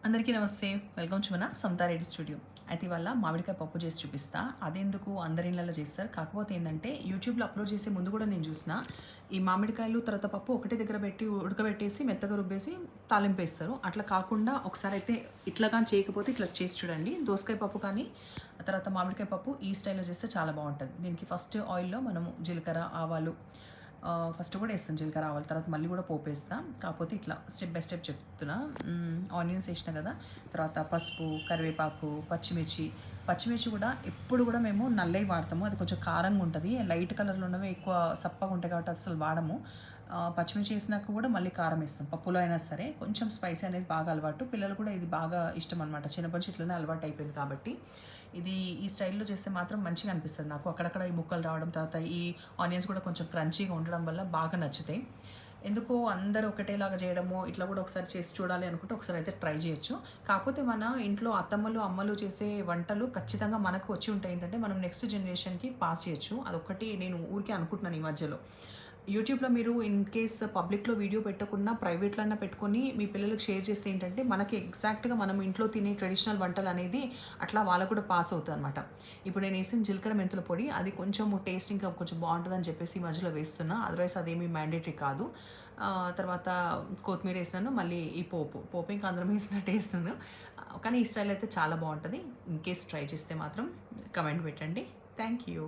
అందరికీ నమస్తే. Welcome to మన సమతారెడ్డి స్టూడియో. అయితే ఇవాళ మామిడికాయ పప్పు చేసి చూపిస్తా. అదెందుకు అందరి ఇళ్ళలో చేస్తారు. కాకపోతే ఏందంటే యూట్యూబ్‌లో అప్‌లోడ్ చేసే ముందు కూడా నేను చూసిన. ఈ మామిడికాయలు తర్వాత పప్పు ఒకటే దగ్గర పెట్టి ఉడకబెట్టేసి మెత్తగా రుబ్బేసి తాలింపేస్తారు. అట్లా కాకుండా ఒకసారి అయితే ఇట్లా గాని చేయకపోతే ఇట్లా చేసి చూడండి. దోసకాయ పప్పు కానీ తర్వాత మామిడికాయ పప్పు ఈ స్టైల్‌లో చేస్తే చాలా బావుంటది. దీనికి ఫస్ట్ ఆయిల్‌లో మనము జీలకర్ర, ఆవాలు ఫస్ట్ కూడా వేస్తాను జీలకర్ర ఆవాలు, తర్వాత మళ్ళీ కూడా పోపేస్తా. కాకపోతే ఇట్లా స్టెప్ బై స్టెప్ చెప్తున్నా. ఆనియన్స్ వేసిన కదా, తర్వాత పసుపు, కరివేపాకు, పచ్చిమిర్చి కూడా ఎప్పుడు కూడా మేము నల్లవి వాడతాము. అది కొంచెం కారంగా ఉంటుంది. లైట్ కలర్లో ఉన్నవి ఎక్కువ సప్పగా ఉంటాయి కాబట్టి అసలు వాడము. పచ్చిమిర్చి వేసినాక కూడా మళ్ళీ కారం వేస్తాం. పప్పులో అయినా సరే కొంచెం స్పైసీ అనేది బాగా అలవాటు. పిల్లలు కూడా ఇది బాగా ఇష్టం అనమాట. చిన్నప్పటి నుంచి ఇట్లనే అలవాటు అయిపోయింది కాబట్టి ఇది ఈ స్టైల్లో చేస్తే మాత్రం మంచిగా అనిపిస్తుంది నాకు. అక్కడక్కడ ఈ ముక్కలు రావడం, తర్వాత ఈ ఆనియన్స్ కూడా కొంచెం క్రంచీగా ఉండడం వల్ల బాగా నచ్చుతాయి. ఎందుకో అందరూ ఒకటేలాగా చేయడము, ఇట్లా కూడా ఒకసారి చేసి చూడాలి అనుకుంటే ఒకసారి అయితే ట్రై చేయొచ్చు. కాకపోతే మన ఇంట్లో అత్తమ్మలు, అమ్మలు చేసే వంటలు ఖచ్చితంగా మనకు వచ్చి ఉంటాయి. ఏంటంటే మనం నెక్స్ట్ జనరేషన్‌కి పాస్ చేయొచ్చు. అదొక్కటి నేను ఊరికే అనుకుంటున్నాను ఈ మధ్యలో. యూట్యూబ్‌లో మీరు ఇన్ కేస్ పబ్లిక్‌లో వీడియో పెట్టకున్నా ప్రైవేట్‌లో అయినా పెట్టుకొని మీ పిల్లలకి షేర్ చేస్తే ఏంటంటే మనకి ఎగ్జాక్ట్‌గా మనం ఇంట్లో తినే ట్రెడిషనల్ వంటలు అనేది అట్లా వాళ్ళకు కూడా పాస్ అవుతుందన్నమాట. ఇప్పుడు నేను వేసిన జీలకర్ర మెంతుల పొడి అది కొంచెం టేస్ట్ ఇంకా కొంచెం బాగుంటుందని చెప్పేసి ఈ మధ్యలో వేస్తున్నా. అదర్వైజ్ అదేమీ మ్యాండేటరీ కాదు. తర్వాత కొత్తిమీర వేసినాను, మళ్ళీ ఈ పోపు ఇంకా అందరం వేసినట్టు వేస్తున్నాను. కానీ ఈ స్టైల్ అయితే చాలా బాగుంటుంది. ఇన్ కేస్ ట్రై చేస్తే మాత్రం కమెంట్ పెట్టండి. Thank you.